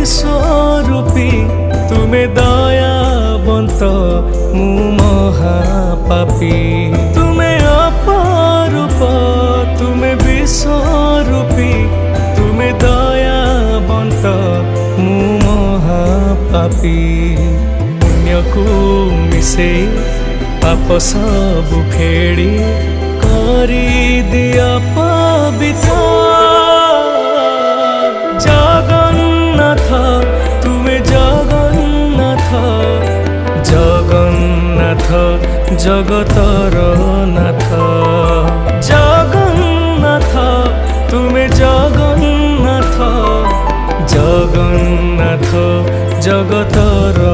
বিশ্বরূপী তুমি দয়াবন্ত মু মহাপাপী তুমি অপরূপ তুমি বিশ্বরূপী তুমি দয়াবন্ত মু মহাপাপী পুণ্যକୁ ମିଶେଇ ପାପ ସବୁ ଖେଳି କରିଦିଅ ପବିତ୍ର ଜଗନ୍ନାଥ ତୁମେ ଜଗନ୍ନାଥ ଜଗନ୍ନାଥ ଜଗତର ନାଥ ଜଗନ୍ନାଥ ତୁମେ ଜଗନ୍ନାଥ ଜଗନ୍ନାଥ ଜଗତର